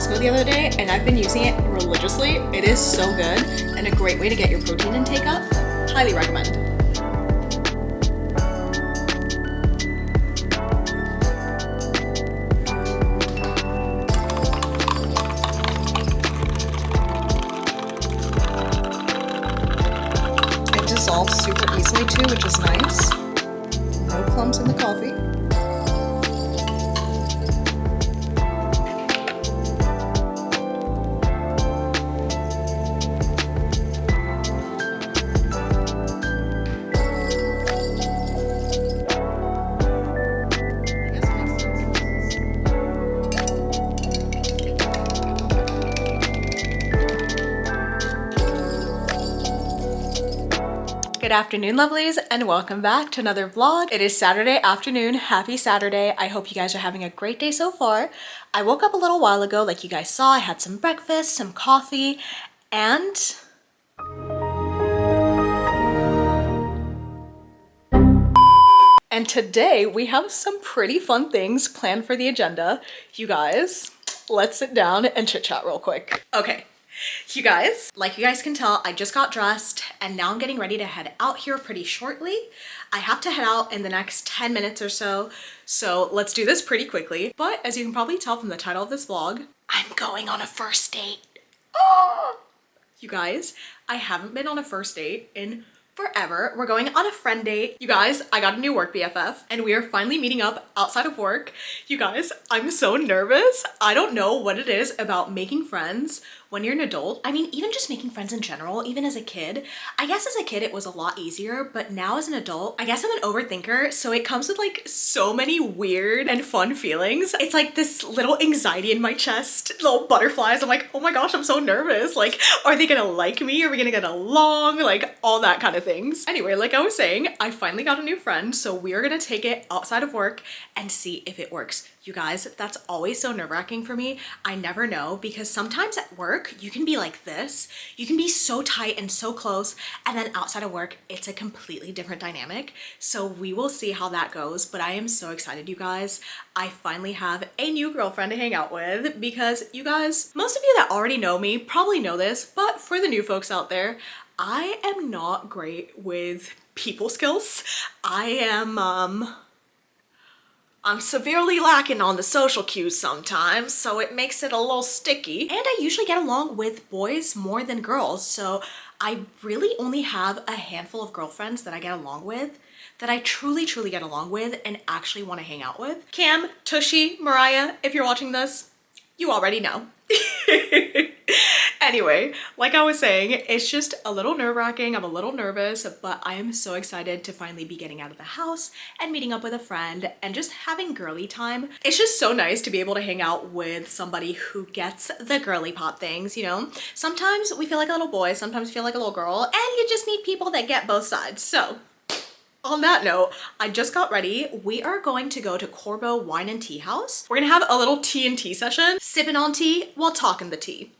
Costco the other day and I've been using it religiously. It is so good and a great way to get your protein intake up. Highly recommend. It dissolves super easily too, which is nice. No clumps in the coffee. Good afternoon, lovelies, and welcome back to another vlog. It is Saturday afternoon. Happy Saturday. I hope you guys are having a great day so far. I woke up a little while ago, like you guys saw. I had some breakfast, some coffee, and today we have some pretty fun things planned for the agenda. You guys, let's sit down and chit chat real quick. Okay. You guys, like you guys can tell, I just got dressed and now I'm getting ready to head out here pretty shortly. I have to head out in the next 10 minutes or so, so let's do this pretty quickly. But as you can probably tell from the title of this vlog, I'm going on a first date. Oh! You guys, I haven't been on a first date in forever. We're going on a friend date. You guys, I got a new work BFF and we are finally meeting up outside of work. You guys, I'm so nervous. I don't know what it is about making friends when you're an adult. I mean, even just making friends in general, even as a kid. I guess as a kid it was a lot easier, but now as an adult, I guess I'm an overthinker, so it comes with like so many weird and fun feelings. It's like this little anxiety in my chest, little butterflies. I'm like, oh my gosh, I'm so nervous. Like, are they gonna like me? Are we gonna get along? Like all that kind of things. Anyway, like I was saying, I finally got a new friend, so we are gonna take it outside of work and see if it works. You guys, that's always so nerve-wracking for me. I never know, because sometimes at work, you can be like this. You can be so tight and so close, and then outside of work, it's a completely different dynamic. So we will see how that goes, but I am so excited, you guys. I finally have a new girlfriend to hang out with, because you guys, most of you that already know me probably know this, but for the new folks out there, I am not great with people skills. I'm severely lacking on the social cues sometimes, so it makes it a little sticky. And I usually get along with boys more than girls, so I really only have a handful of girlfriends that I get along with, that I truly get along with and actually want to hang out with. Cam, Tushy, Mariah, if you're watching this, you already know. Anyway, like I was saying, it's just a little nerve-wracking. I'm a little nervous, but I am so excited to finally be getting out of the house and meeting up with a friend and just having girly time. It's just so nice to be able to hang out with somebody who gets the girly pop things, you know? Sometimes we feel like a little boy, sometimes we feel like a little girl, and you just need people that get both sides. So on that note, I just got ready. We are going to go to Corbo Wine and Tea House. We're gonna have a little tea and tea session, sipping on tea while talking the tea.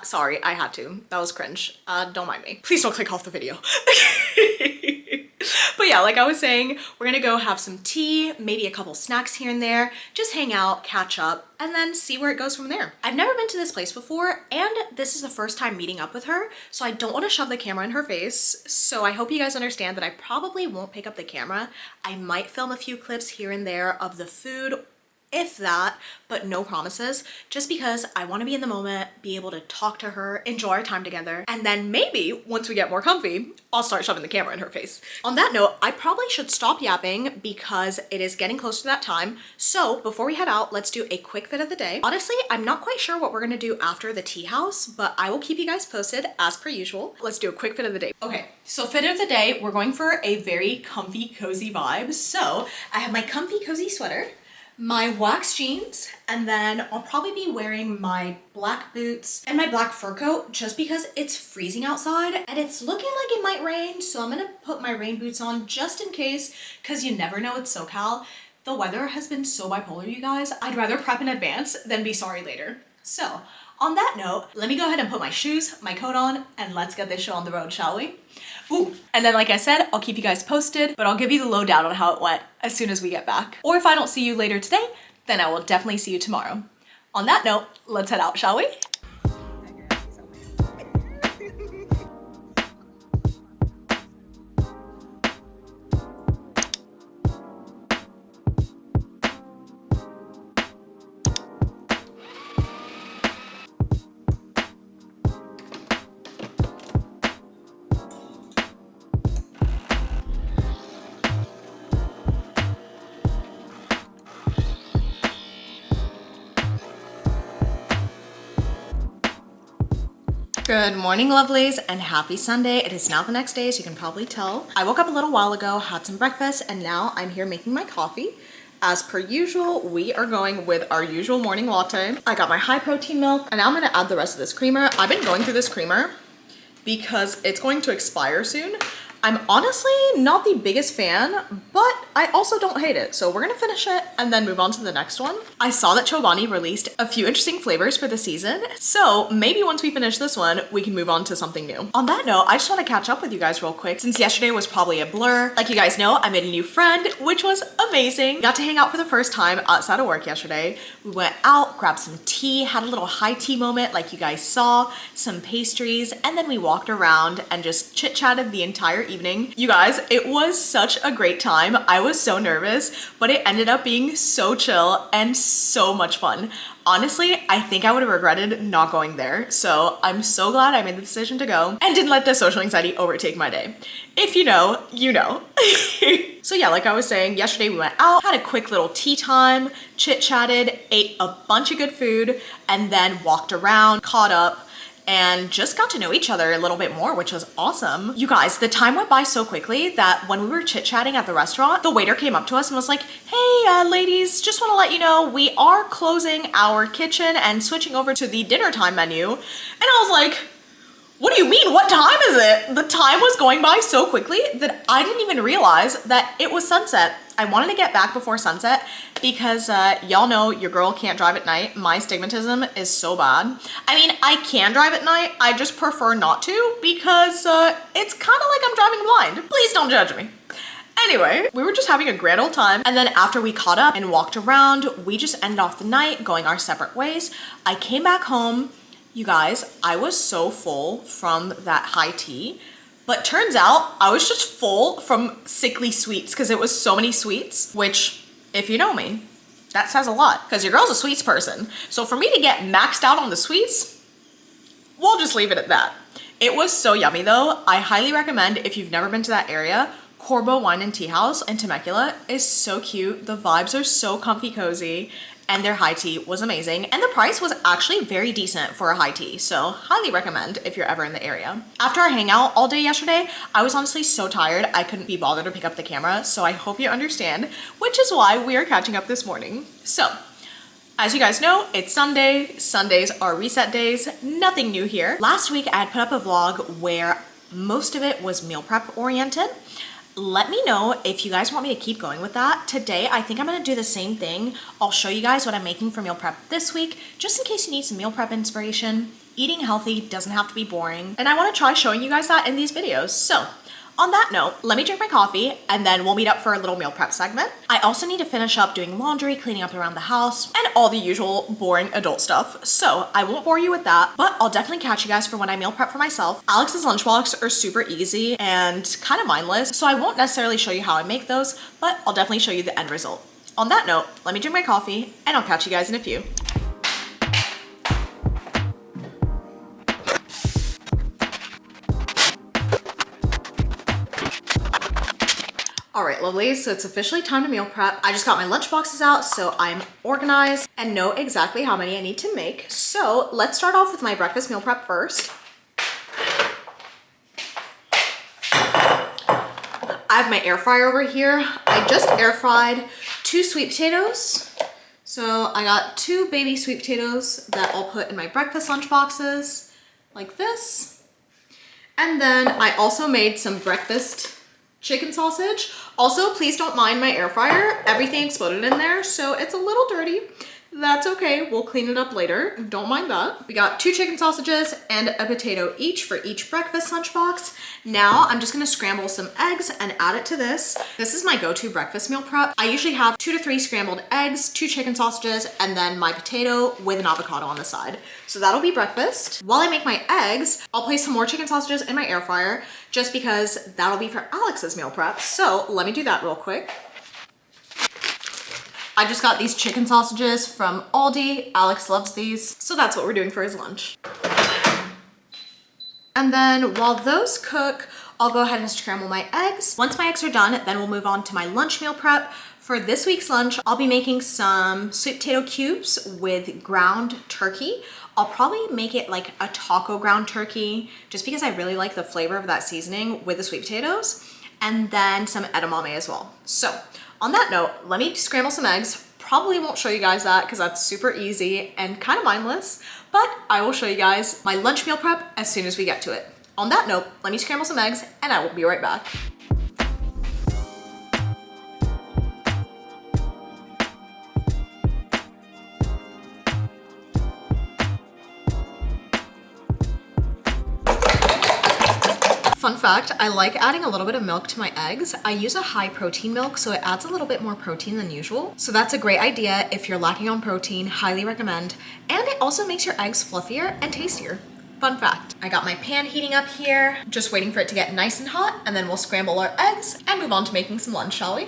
Sorry, I had to. That was cringe. Don't mind me. Please don't click off the video. But yeah, like I was saying, we're gonna go have some tea, maybe a couple snacks here and there, just hang out, catch up, and then see where it goes from there. I've never been to this place before, and this is the first time meeting up with her, so I don't want to shove the camera in her face, so I hope you guys understand that I probably won't pick up the camera. I might film a few clips here and there of the food, if that, but no promises, just because I want to be in the moment, be able to talk to her, enjoy our time together, and then maybe once we get more comfy, I'll start shoving the camera in her face. On that note, I probably should stop yapping because it is getting close to that time. So before we head out, let's do a quick fit of the day. Honestly, I'm not quite sure what we're gonna do after the tea house, but I will keep you guys posted as per usual. Let's do a quick fit of the day. Okay, so fit of the day, we're going for a very comfy, cozy vibe. So I have my comfy, cozy sweater, my wax jeans, and then I'll probably be wearing my black boots and my black fur coat just because it's freezing outside and it's looking like it might rain, so I'm gonna put my rain boots on just in case, because you never know with SoCal. The weather has been so bipolar, you guys. I'd rather prep in advance than be sorry later. So on that note, let me go ahead and put my shoes, my coat on, and let's get this show on the road, shall we? Ooh. And then like I said, I'll keep you guys posted, but I'll give you the lowdown on how it went as soon as we get back. Or if I don't see you later today, then I will definitely see you tomorrow. On that note, let's head out, shall we? Good morning, lovelies, and happy Sunday. It is now the next day, as you can probably tell. I woke up a little while ago, had some breakfast, and now I'm here making my coffee. As per usual, we are going with our usual morning latte. I got my high protein milk, and now I'm gonna add the rest of this creamer. I've been going through this creamer because it's going to expire soon. I'm honestly not the biggest fan, but I also don't hate it. So we're gonna finish it and then move on to the next one. I saw that Chobani released a few interesting flavors for the season. So maybe once we finish this one, we can move on to something new. On that note, I just wanna catch up with you guys real quick since yesterday was probably a blur. Like you guys know, I made a new friend, which was amazing. Got to hang out for the first time outside of work yesterday. We went out, grabbed some tea, had a little high tea moment like you guys saw, some pastries, and then we walked around and just chit-chatted the entire evening. You guys, it was such a great time. I was so nervous, but it ended up being so chill and so much fun. Honestly, I think I would have regretted not going there. So I'm so glad I made the decision to go and didn't let the social anxiety overtake my day. If you know, you know. So yeah, like I was saying, yesterday we went out, had a quick little tea time, chit-chatted, ate a bunch of good food, and then walked around, caught up, and just got to know each other a little bit more, which was awesome. You guys, the time went by so quickly that when we were chit-chatting at the restaurant, the waiter came up to us and was like, hey, ladies, just want to let you know we are closing our kitchen and switching over to the dinner time menu. And I was like, what do you mean? What time is it? The time was going by so quickly that I didn't even realize that it was sunset. I wanted to get back before sunset because y'all know your girl can't drive at night. My stigmatism is so bad. I mean, I can drive at night. I just prefer not to because it's kind of like I'm driving blind. Please don't judge me. Anyway, we were just having a grand old time. And then after we caught up and walked around, we just ended off the night going our separate ways. I came back home. You guys, I was so full from that high tea, but turns out I was just full from sickly sweets because it was so many sweets, which if you know me, that says a lot because your girl's a sweets person. So for me to get maxed out on the sweets, we'll just leave it at that. It was so yummy though. I highly recommend if you've never been to that area, Corbo Wine and Tea House in Temecula is so cute. The vibes are so comfy cozy. And their high tea was amazing. And the price was actually very decent for a high tea. So highly recommend if you're ever in the area. After our hangout all day yesterday, I was honestly so tired. I couldn't be bothered to pick up the camera. So I hope you understand, which is why we are catching up this morning. So as you guys know, it's Sunday. Sundays are reset days. Nothing new here. Last week I had put up a vlog where most of it was meal prep oriented. Let me know if you guys want me to keep going with that. Today, I think I'm gonna do the same thing. I'll show you guys what I'm making for meal prep this week, just in case you need some meal prep inspiration. Eating healthy doesn't have to be boring, and I wanna try showing you guys that in these videos. So, on that note, let me drink my coffee and then we'll meet up for a little meal prep segment. I also need to finish up doing laundry, cleaning up around the house, and all the usual boring adult stuff. So I won't bore you with that, but I'll definitely catch you guys for when I meal prep for myself. Alex's lunchbox are super easy and kind of mindless, so I won't necessarily show you how I make those, but I'll definitely show you the end result. On that note, let me drink my coffee and I'll catch you guys in a few. All right, lovelies, so it's officially time to meal prep. I just got my lunch boxes out, so I'm organized and know exactly how many I need to make. So let's start off with my breakfast meal prep first. I have my air fryer over here. I just air fried 2 sweet potatoes. So I got 2 baby sweet potatoes that I'll put in my breakfast lunch boxes like this. And then I also made some breakfast chicken sausage. Also, please don't mind my air fryer. Everything exploded in there, so it's a little dirty. That's okay, we'll clean it up later. Don't mind that. We got 2 chicken sausages and a potato each for each breakfast lunchbox. Now I'm just gonna scramble some eggs and add it to this. This is my go-to breakfast meal prep. I usually have 2 to 3 scrambled eggs, 2 chicken sausages, and then my potato with an avocado on the side. So that'll be breakfast. While I make my eggs, I'll place some more chicken sausages in my air fryer just because that'll be for Alex's meal prep. So let me do that real quick. I just got these chicken sausages from Aldi. Alex loves these, so that's what we're doing for his lunch. And then while those cook, I'll go ahead and scramble my eggs. Once my eggs are done, then we'll move on to my lunch meal prep. For this week's lunch, I'll be making some sweet potato cubes with ground turkey. I'll probably make it like a taco ground turkey, just because I really like the flavor of that seasoning with the sweet potatoes, and then some edamame as well. So on that note, let me scramble some eggs. Probably won't show you guys that because that's super easy and kind of mindless, but I will show you guys my lunch meal prep as soon as we get to it. On that note, let me scramble some eggs and I will be right back. Fun fact, I like adding a little bit of milk to my eggs. I use a high protein milk, so it adds a little bit more protein than usual. So that's a great idea if you're lacking on protein, highly recommend. And it also makes your eggs fluffier and tastier. Fun fact. I got my pan heating up here, just waiting for it to get nice and hot, and then we'll scramble our eggs and move on to making some lunch, shall we?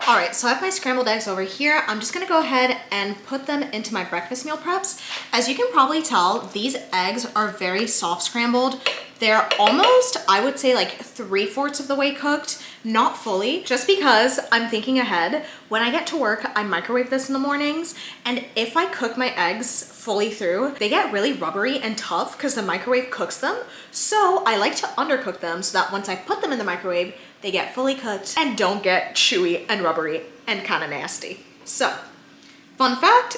All right, so I have my scrambled eggs over here. I'm just gonna go ahead and put them into my breakfast meal preps. As you can probably tell, these eggs are very soft scrambled. They're almost, I would say like 3/4 of the way cooked, not fully, just because I'm thinking ahead. When I get to work, I microwave this in the mornings, and if I cook my eggs fully through, they get really rubbery and tough because the microwave cooks them. So I like to undercook them so that once I put them in the microwave, they get fully cooked and don't get chewy and rubbery and kind of nasty. So, fun fact,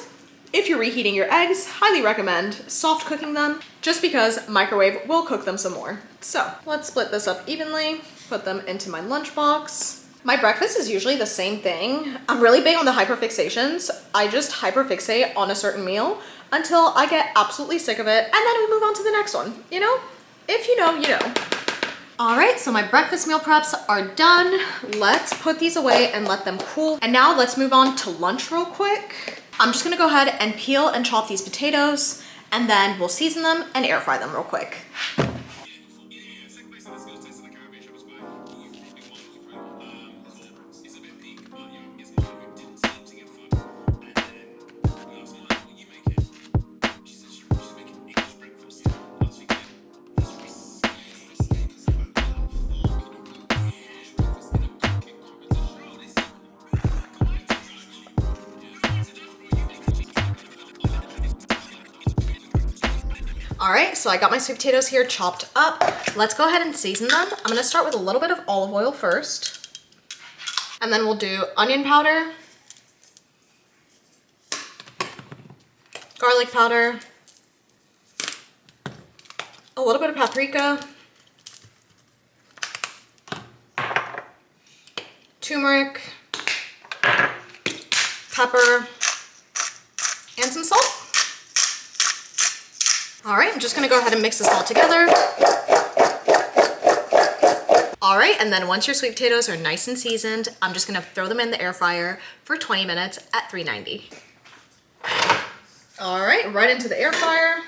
if you're reheating your eggs, highly recommend soft cooking them just because microwave will cook them some more. So, let's split this up evenly, put them into my lunchbox. My breakfast is usually the same thing. I'm really big on the hyperfixations. I just hyperfixate on a certain meal until I get absolutely sick of it, and then we move on to the next one, you know? If you know, you know. All right, so my breakfast meal preps are done. Let's put these away and let them cool. And now let's move on to lunch real quick. I'm just gonna go ahead and peel and chop these potatoes, and then we'll season them and air fry them real quick. All right, so I got my sweet potatoes here chopped up. Let's go ahead and season them. I'm gonna start with a little bit of olive oil first, and then we'll do onion powder, garlic powder, a little bit of paprika, turmeric, pepper, and some salt. All right, I'm just gonna go ahead and mix this all together. All right, and then once your sweet potatoes are nice and seasoned, I'm just gonna throw them in the air fryer for 20 minutes at 390. All right into the air fryer.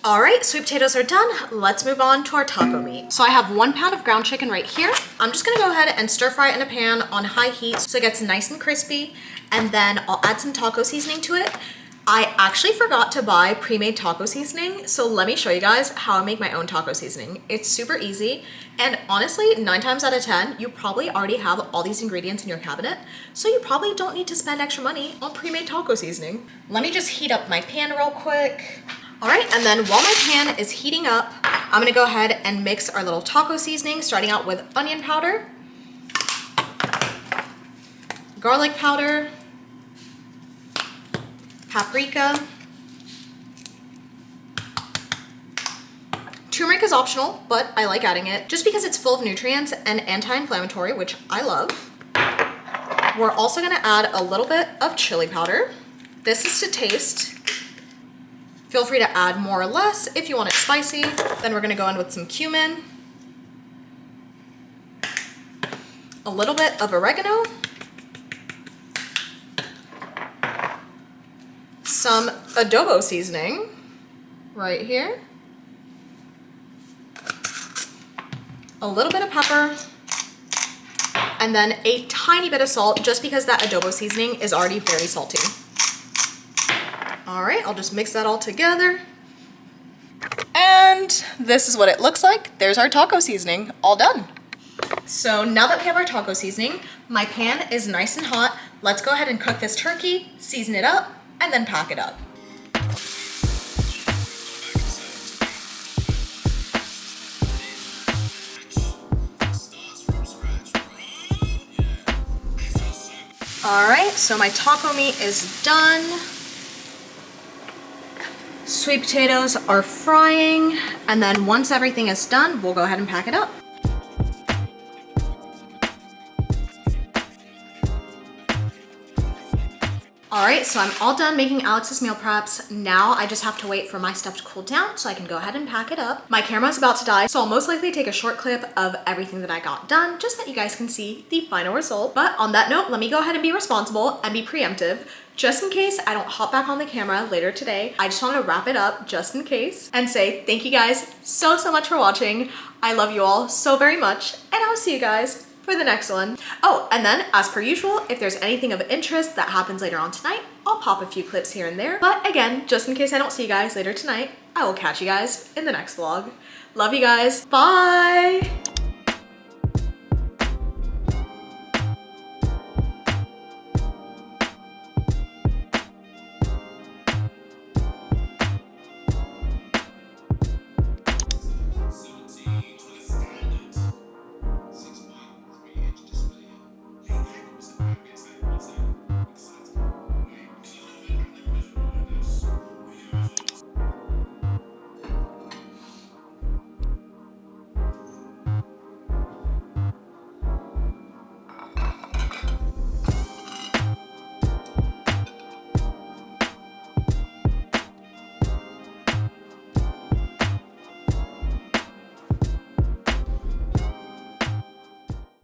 All right, sweet potatoes are done. Let's move on to our taco meat. So I have 1 pound of ground chicken right here. I'm just gonna go ahead and stir fry it in a pan on high heat so it gets nice and crispy, and then I'll add some taco seasoning to it. I actually forgot to buy pre-made taco seasoning, so let me show you guys how I make my own taco seasoning. It's super easy, and honestly, 9 times out of 10, you probably already have all these ingredients in your cabinet, so you probably don't need to spend extra money on pre-made taco seasoning. Let me just heat up my pan real quick. All right, and then while my pan is heating up, I'm gonna go ahead and mix our little taco seasoning, starting out with onion powder, garlic powder, paprika. Turmeric is optional, but I like adding it just because it's full of nutrients and anti-inflammatory, which I love. We're also gonna add a little bit of chili powder. This is to taste. Feel free to add more or less if you want it spicy. Then we're gonna go in with some cumin, a little bit of oregano, some adobo seasoning right here, a little bit of pepper, and then a tiny bit of salt just because that adobo seasoning is already very salty. All right, I'll just mix that all together. And this is what it looks like. There's our taco seasoning, all done. So now that we have our taco seasoning, my pan is nice and hot. Let's go ahead and cook this turkey, season it up, and then pack it up. All right, so my taco meat is done. Sweet potatoes are frying, and then once everything is done, we'll go ahead and pack it up. All right, so I'm all done making Alex's meal preps. Now I just have to wait for my stuff to cool down so I can go ahead and pack it up. My camera's about to die, so I'll most likely take a short clip of everything that I got done just so that you guys can see the final result. But on that note, let me go ahead and be responsible and be preemptive. Just in case I don't hop back on the camera later today, I just want to wrap it up just in case and say thank you guys so much for watching. I love you all so very much, and I'll see you guys for the next one. Oh, and then as per usual, if there's anything of interest that happens later on tonight, I'll pop a few clips here and there. But again, just in case I don't see you guys later tonight, I will catch you guys in the next vlog. Love you guys. Bye.